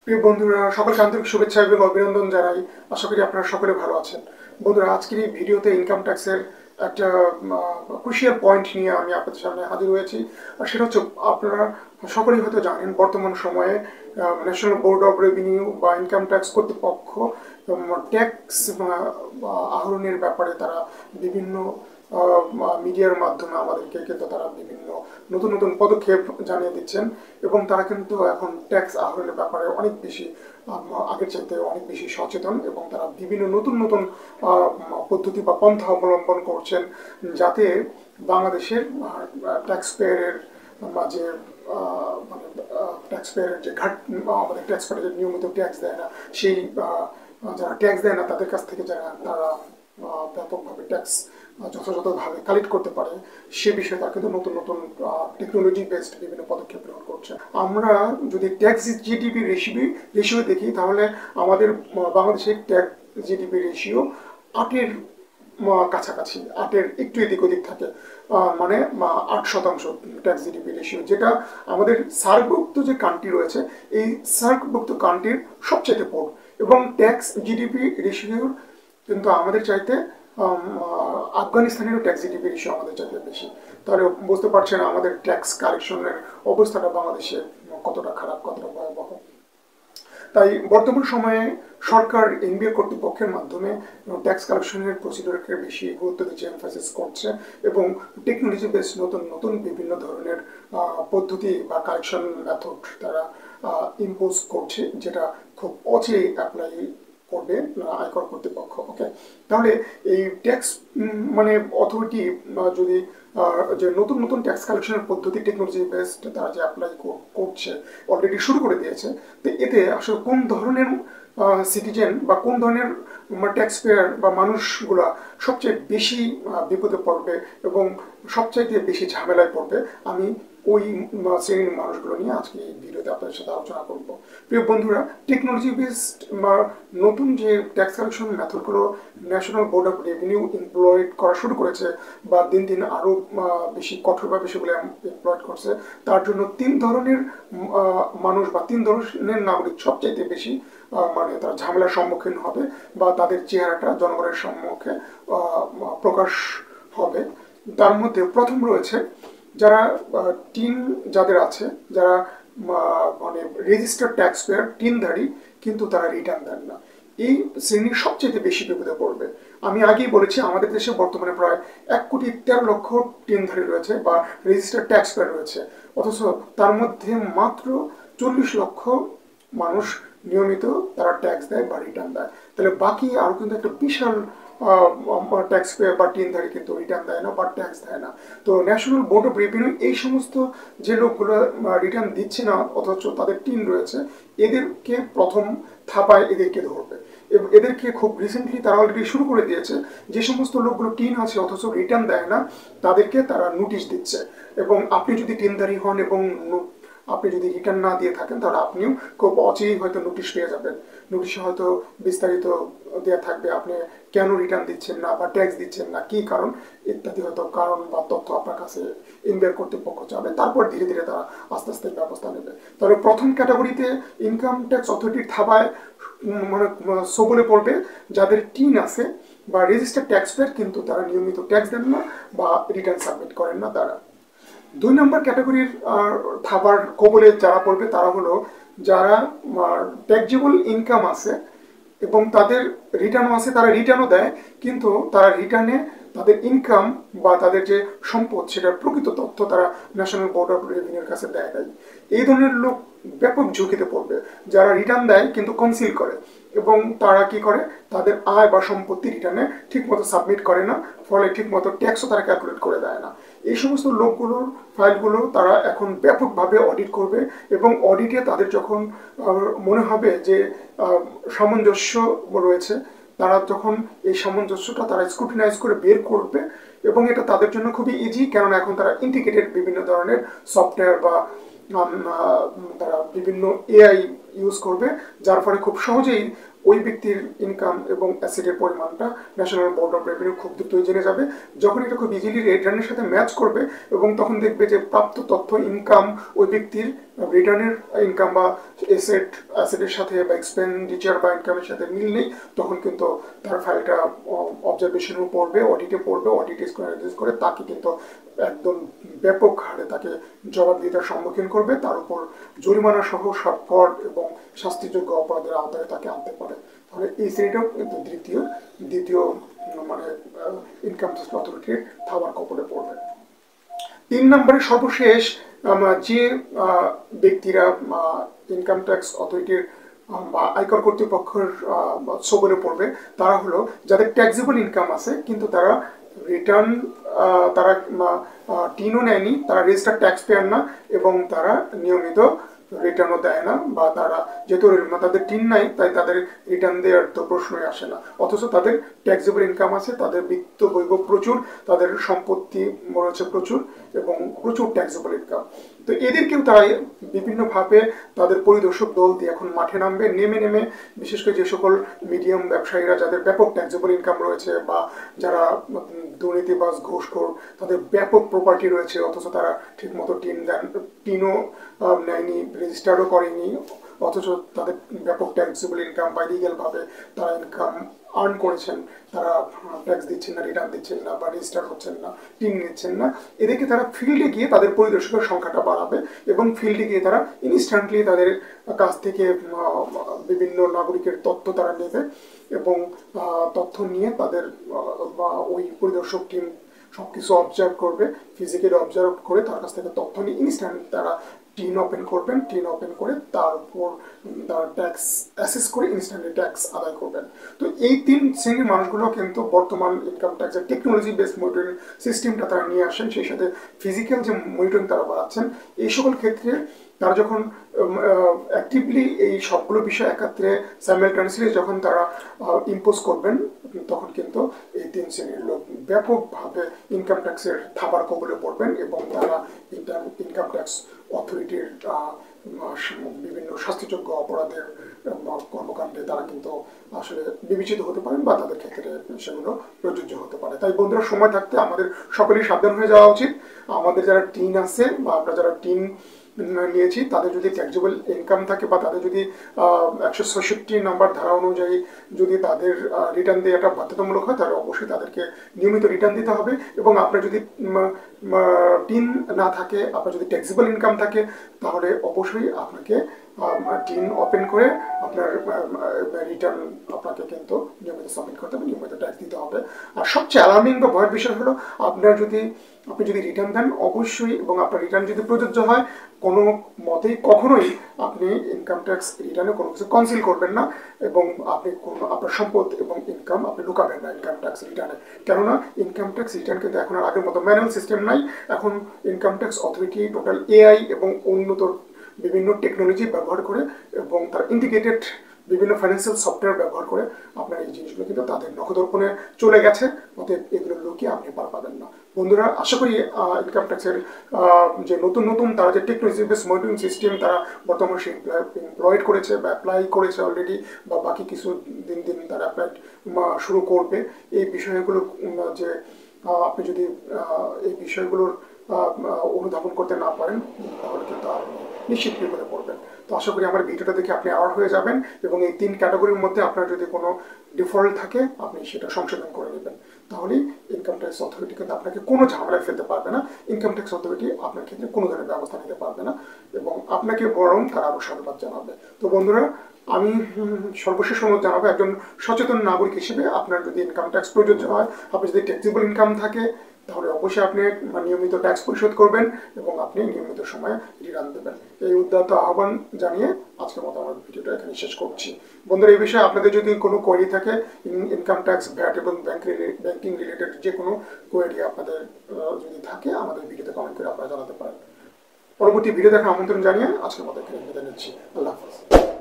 প্রিয় বন্ধুরা, সকলকে আন্তরিক শুভেচ্ছা এবং অভিনন্দন জানাই। আশা করি আপনারা সকলে ভালো আছেন। বন্ধুরা, আজকের এই ভিডিওতে ইনকাম ট্যাক্সের একটা ক্রুশিয়াল পয়েন্ট নিয়ে আমি আপনাদের সামনে হাজির হয়েছি। আর সেটা হচ্ছে, আপনারা সকলেই হয়তো জানেন, বর্তমান সময়ে ন্যাশনাল বোর্ড অফ রেভিনিউ বা ইনকাম ট্যাক্স কর্তৃপক্ষ ট্যাক্স আহরণের ব্যাপারে তারা বিভিন্ন মিডিয়ার মাধ্যমে আমাদেরকে কিন্তু তারা বিভিন্ন নতুন নতুন পদক্ষেপ জানিয়ে দিচ্ছেন। এবং তারা কিন্তু এখন ট্যাক্স আহরণের ব্যাপারে অনেক বেশি আগের চাইতে অনেক বেশি সচেতন, এবং তারা বিভিন্ন নতুন নতুন পদ্ধতি বা পন্থা অবলম্বন করছেন, যাতে বাংলাদেশের ট্যাক্স পেয়ারের মাঝে মানে ট্যাক্স পেয়ারের যে আমাদের ট্যাক্স পেয়ার যে নিয়মিত ট্যাক্স দেয় না, সেই যারা ট্যাক্স দেয় না তাদের কাছ থেকে তারা ব্যাপকভাবে ট্যাক্স যথাযথভাবে কালেক্ট করতে পারে, সে বিষয়ে তারা কিন্তু নতুন নতুন টেকনোলজি বেসড বিভিন্ন পদক্ষেপ গ্রহণ করছে। আমরা যদি ট্যাক্স জিডিপি রেশিও দেখি, তাহলে আমাদের বাংলাদেশের ট্যাক্স জিডিপি রেশিও 8-এর কাছাকাছি, 8-এর একটু এদিক ওদিক থাকে। মানে 8% ট্যাক্স জিডিপি রেশিও, যেটা আমাদের সার্কভুক্ত যে কান্ট্রি রয়েছে, এই সার্কভুক্ত কান্ট্রির সবচেয়ে পড়। এবং ট্যাক্স জিডিপি রেশিওর কিন্তু আমাদের চাইতে আফগানিস্তানেরও ট্যাক্স জিডিপি রেশিও আমাদের চাইতে বেশি। তাহলে বুঝতে পারছেন আমাদের ট্যাক্স কালেকশনের অবস্থাটা বাংলাদেশে কতটা খারাপ, কতটা ভয়াবহ। তাই বর্তমান সময়ে সরকার এনবিআর কর্তৃপক্ষের মাধ্যমে ট্যাক্স কালেকশনের প্রসিডিউরকে বেশি গুরুত্ব দিচ্ছে, এমফাসিস করছে, এবং টেকনোলজি বেস নতুন নতুন বিভিন্ন ধরনের পদ্ধতি বা কালেকশন মেথড তারা ইম্পোজ করছে, যেটা খুব অচিরেই অ্যাপ্লাই করবে আয়কর কর্তৃপক্ষ। ওকে, তাহলে এই ট্যাক্স মানে অথরিটি যদি যে নতুন নতুন ট্যাক্স কালেকশনের পদ্ধতি টেকনোলজি বেসড তারা যে অ্যাপ্লাই করছে, অলরেডি শুরু করে দিয়েছে, তো এতে আসলে কোন ধরনের সিটিজেন বা কোন ধরনের ট্যাক্স পেয়ার বা মানুষগুলা সবচেয়ে বেশি বিপদে পড়বে এবং সবচাইতে বেশি ঝামেলায় পড়বে, আমি ওই শ্রেণীর মানুষগুলো নিয়ে আজকে এই ভিডিওতে আপনাদের সাথে আলোচনা করব। প্রিয় বন্ধুরা, টেকনোলজি বেসড বা নতুন যে ট্যাক্স কালেকশন মেথডগুলো national board of revenue employed করা শুরু করেছে, বা দিন দিন আরও বেশি কঠোরভাবে সেগুলো এমপ্লয়েড করছে, তার জন্য 3 ধরনের মানুষ বা 3 ধরনের নাগরিক সবচাইতে বেশি মানে তারা ঝামেলার সম্মুখীন হবে, বা তাদের চেহারাটা জনগণের সম্মুখে প্রকাশ হবে। তার মধ্যে প্রথম রয়েছে যারা টিন যাদের আছে, যারা মানে রেজিস্টার্ড ট্যাক্স পেয়ার, টিনধারী, কিন্তু তারা রিটার্ন দেন না। এই শ্রেণীর সবচেয়ে বেশি বিপদে পড়বে। আমি আগেই বলেছি, আমাদের দেশে বর্তমানে প্রায় 1,13,00,000 টিনধারী রয়েছে বা রেজিস্টার্ড ট্যাক্স পেয়ার রয়েছে, অথচ তার মধ্যে মাত্র 40 লক্ষ মানুষ নিয়মিত তারা ট্যাক্স দেয় বা রিটার্ন দেয়। তাহলে বাকি আরও কিন্তু একটা বিশাল ট্যাক্স পেয়ার বা টিনধারী কিন্তু রিটার্ন দেয় না বা ট্যাক্স দেয় না। তো ন্যাশনাল বোর্ড অফ রেভিনিউ এই সমস্ত যে লোকগুলো রিটার্ন দিচ্ছে না অথচ তাদের টিন রয়েছে, এদেরকে প্রথম থাপায় এদেরকে ধরবে। এবং এদেরকে খুব রিসেন্টলি তারা অলরেডি শুরু করে দিয়েছে, যে সমস্ত লোকগুলো টিন আছে অথচ রিটার্ন দেয় না, তাদেরকে তারা নোটিশ দিচ্ছে। এবং আপনি যদি টিনধারী হন এবং আপনি যদি রিটার্ন না দিয়ে থাকেন, তাহলে আপনিও খুব অচিরেই হয়তো নোটিশ পেয়ে যাবেন। নোটিশে হয়তো বিস্তারিত দেওয়া থাকবে আপনি কেন রিটার্ন দিচ্ছেন না বা ট্যাক্স দিচ্ছেন না, কী কারণ ইত্যাদি হয়তো কারণ বা তথ্য আপনার কাছে এনবিআর কর্তৃপক্ষ চাবে। তারপর ধীরে ধীরে তারা আস্তে আস্তে ব্যবস্থা নেবে। তাহলে প্রথম ক্যাটাগরিতে ইনকাম ট্যাক্স অথরিটির থাবায় মানে সবলে পড়বে যাদের টিন আছে বা রেজিস্টার্ড ট্যাক্স পেয়ার, কিন্তু তারা নিয়মিত ট্যাক্স দেন না বা রিটার্ন সাবমিট করেন না তারা। 2 নম্বর ক্যাটাগরির থাবার কবলে যারা পড়বে, তারা হলো যারা ট্যাক্সেবল ইনকাম আছে এবং তাদের রিটার্নও আছে, তারা রিটার্নও দেয়, কিন্তু তারা রিটার্নে তাদের ইনকাম বা তাদের যে সম্পদ সেটার প্রকৃত তথ্য তারা ন্যাশনাল বোর্ড অফ রেভিনিউর কাছে দেয় নাই। এই ধরনের লোক ব্যাপক ঝুঁকিতে পড়বে। যারা রিটার্ন দেয় কিন্তু কনসিল করে, এবং তারা কি করে, তাদের আয় বা সম্পত্তি রিটার্নে ঠিকমতো সাবমিট করে না, ফলে ঠিকমতো ট্যাক্সও তারা ক্যালকুলেট করে দেয় না। এই সমস্ত লোকগুলোর ফাইলগুলো তারা এখন ব্যাপকভাবে অডিট করবে, এবং অডিটে তাদের যখন মনে হবে যে সামঞ্জস্য রয়েছে, তারা যখন এই সামঞ্জস্যটা তারা স্ক্রুটিনাইজ করে বের করবে, এবং এটা তাদের জন্য খুবই ইজি, কেননা এখন তারা ইন্টিগ্রেটেড বিভিন্ন ধরনের সফটওয়্যার বা তারা বিভিন্ন এআই ইউজ করবে, যার ফলে খুব সহজেই ওই ব্যক্তির ইনকাম এবং অ্যাসেটের পরিমাণটা ন্যাশনাল বোর্ড অফ রেভিনিউ খুব দ্রুতই জেনে যাবে। যখন এটা খুব ইজিলি রিটার্নের সাথে ম্যাচ করবে এবং তখন দেখবে যে প্রাপ্ত তথ্য ইনকাম ওই ব্যক্তির রিটার্নের ইনকাম বা অ্যাসেটের সাথে বা এক্সপেন্ডিচার বা ইনকামের সাথে মিল নেই, তখন কিন্তু তার ফাইলটা অবজারভেশনে পড়বে, অডিটে পড়বে, অডিট করে তাকে কিন্তু একদম ব্যাপক হারে তাকে জবাবদিহিতার সম্মুখীন করবে, তার উপর জরিমানা সহ সব কর এবং শাস্তিযোগ্য অপরাধের আওতায় তাকে আনতে পারে। তাহলে এই শ্রেণীটাও কিন্তু দ্বিতীয় মানে ইনকাম ট্যাক্স অথরিটির থাবার কবলে পড়বে। 3 নম্বরে সর্বশেষ যে ব্যক্তিরা ইনকাম ট্যাক্স অথরিটির বা আয়কর কর্তৃপক্ষের ছবলে পড়বে তারা হলো যাদের ট্যাক্সেবল ইনকাম আছে কিন্তু তারা রিটার্ন তারা টিনও নেয়নি, তারা রেজিস্টার্ড ট্যাক্স পেয়ার না এবং তারা নিয়মিত রিটার্নও দেয় না, বা তারা যেহেতু তাদের টিন নাই তাই তাদের রিটার্ন দেওয়ার তো প্রশ্নই আসে না, অথচ তাদের ট্যাক্সেবল ইনকাম আছে, তাদের বিত্ত বৈভব প্রচুর, তাদের সম্পত্তি রয়েছে প্রচুর এবং প্রচুর ট্যাক্সেবল ইনকাম। তো এদেরকেও তারা বিভিন্নভাবে তাদের পরিদর্শক দল দিয়ে এখন মাঠে নামবে, নেমে বিশেষ করে যে সকল মিডিয়াম ব্যবসায়ীরা যাদের ব্যাপক ট্যাক্সেবল ইনকাম রয়েছে বা যারা দুর্নীতিবাজ ঘুষখোর, তাদের ব্যাপক প্রপার্টি রয়েছে অথচ তারা ঠিকমতো টিনও নেয়নি, রেজিস্টারও করেনি, অথচ তাদের ব্যাপক ট্যাক্সেবল ইনকাম বা লিগ্যালভাবে তারা ইনকাম আর্ন করেছেন, তারা ট্যাক্স দিচ্ছেন না, রিটার্ন দিচ্ছেন না বা রেজিস্টার হচ্ছেন না, টিন নিচ্ছেন না, এদেরকে তারা ফিল্ডে গিয়ে তাদের পরিদর্শকের সংখ্যাটা বাড়াবে এবং ফিল্ডে গিয়ে তারা ইনস্ট্যান্টলি তাদের কাছ থেকে বিভিন্ন নাগরিকের তথ্য তারা নেবে এবং তথ্য নিয়ে তাদের বা ওই পরিদর্শক টিম সবকিছু অবজার্ভ করবে, ফিজিক্যালি অবজার্ভ করে তার কাছ থেকে তথ্য নিয়ে ইনস্ট্যান্ট তারা টিন ওপেন করবেন, টিন ওপেন করে তার উপর তার ট্যাক্স অ্যাসেস করে ইনস্ট্যান্টলি ট্যাক্স আদায় করবেন। তো এই 3 শ্রেণীর মানুষগুলো কিন্তু বর্তমান ইনকাম ট্যাক্সের টেকনোলজি বেসড মনিটরিং সিস্টেমটা তারা নিয়ে আসেন, সেই সাথে ফিজিক্যাল যে মনিটরিং তারা বাড়াচ্ছেন, এই সকল ক্ষেত্রে তারা যখন অ্যাক্টিভলি এই সবগুলো বিষয় একাত্রে সাইমালটেনিয়াসলি যখন তারা ইম্পোজ করবেন, তখন কিন্তু এই 3 শ্রেণীর লোক ব্যাপকভাবে ইনকাম ট্যাক্সের থাবার কবলে পড়বেন এবং তারা ইনকাম ট্যাক্স অথরিটির বিভিন্ন শাস্তিযোগ্য অপরাধের কর্মকাণ্ডে তারা কিন্তু আসলে বিবেচিত হতে পারেন বা তাদের ক্ষেত্রে সেগুলো প্রযোজ্য হতে পারে। তাই বন্ধুরা, সময় থাকতে আমাদের সকলেই সাবধান হয়ে যাওয়া উচিত। আমাদের যারা টিন আছে বা আমরা যারা টিন নিয়েছি তাদের যদি ট্যাক্সেবল ইনকাম থাকে বা তাদের যদি 166 নম্বর ধারা অনুযায়ী যদি তাদের রিটার্ন দেওয়াটা বাধ্যতামূলক হয়, তাহলে অবশ্যই তাদেরকে নিয়মিত রিটার্ন দিতে হবে। এবং আপনার যদি টিন না থাকে, আপনার যদি ট্যাক্সেবল ইনকাম থাকে, তাহলে অবশ্যই আপনাকে টিন ওপেন করে আপনার রিটার্ন আপনাকে কিন্তু নিয়মিত সাবমিট করতে হবে, নিয়মিত ট্যাক্স দিতে হবে। আর সবচেয়ে অ্যালার্মিং বা ভয়ের বিষয় হলো আপনি যদি রিটার্ন দেন অবশ্যই, এবং আপনার রিটার্ন যদি প্রযোজ্য হয়, কোনো মতেই কখনোই আপনি ইনকাম ট্যাক্স রিটার্নে কোনো কিছু কনসিল করবেন না এবং আপনি আপনার সম্পদ এবং ইনকাম আপনি লুকাবেন না ইনকাম ট্যাক্স রিটার্নে। কেননা ইনকাম ট্যাক্স রিটার্ন কিন্তু এখন আর আগের মতো ম্যানুয়াল সিস্টেম নাই। এখন income tax authority total AI এবং উন্নত বিভিন্ন টেকনোলজি ব্যবহার করে এবং তার ইন্টিগ্রেটেড বিভিন্ন ফাইন্যান্সিয়াল সফটওয়্যার ব্যবহার করে আপনার এই জিনিসগুলো কিন্তু তাদের নখদর্পণে চলে গেছে, অতএব এগুলো লুকিয়ে আপনি পার পাবেন না। বন্ধুরা, আশা করি ইনকাম ট্যাক্সের যে নতুন তারা যে টেকনোলজি বেস মনিটরিং সিস্টেম তারা বর্তমানে সে এমপ্লয়েড করেছে বা অ্যাপ্লাই করেছে অলরেডি, বা বাকি কিছু দিন তারা অ্যাপ্লাই শুরু করবে, এই বিষয়গুলো যে আপনি যদি এই বিষয়গুলোর অনুধাবন করতে না পারেন তাহলে কিন্তু আপনি নিশ্চিত বিপদে পড়বেন। তো আশা করি আমার ভিডিওটা দেখে আপনি অ্যাওয়ার হয়ে যাবেন এবং এই 3 ক্যাটাগরির মধ্যে আপনার যদি কোনো ডিফল্ট থাকে আপনি সেটা সংশোধন করে নেবেন, তাহলেই ইনকাম ট্যাক্স অথরিটি কিন্তু আপনাকে কোনো ঝামেলায় ফেলতে পারবে না। ইনকাম ট্যাক্স অথরিটি আপনার ক্ষেত্রে কোনো ধরনের ব্যবস্থা নিতে পারবে না এবং আপনাকে বরং তারা আরও সাধুবাদ জানাবে। তো বন্ধুরা, আমি সর্বশেষ অনুরোধ জানাবো, একজন সচেতন নাগরিক হিসেবে আপনার যদি ইনকাম ট্যাক্স প্রযোজ্য হয়, আপনার যদি ট্যাক্সেবল ইনকাম থাকে, তাহলে অবশ্যই আপনি নিয়মিত ট্যাক্স পরিশোধ করবেন এবং আপনি নিয়মিত সময়ে রিটার্ন দেবেন। এই উদ্যত আহ্বান জানিয়ে আজকের মতো আমার ভিডিওটা এখানে শেষ করছি। বন্ধুরা, এই বিষয়ে আপনাদের যদি কোনো কোয়েরি থাকে, ইনকাম ট্যাক্স, ভ্যাট এবং ব্যাংকিং রিলেটেড যে কোনো কোয়েরি আপনাদের যদি থাকে, আমাদের ভিডিওতে কমেন্ট করে আপনারা জানাতে পারেন। পরবর্তী ভিডিও দেখার আমন্ত্রণ জানিয়ে আজকের মতো এখানে বিদায় নিচ্ছি। আল্লাহ হাফেজ।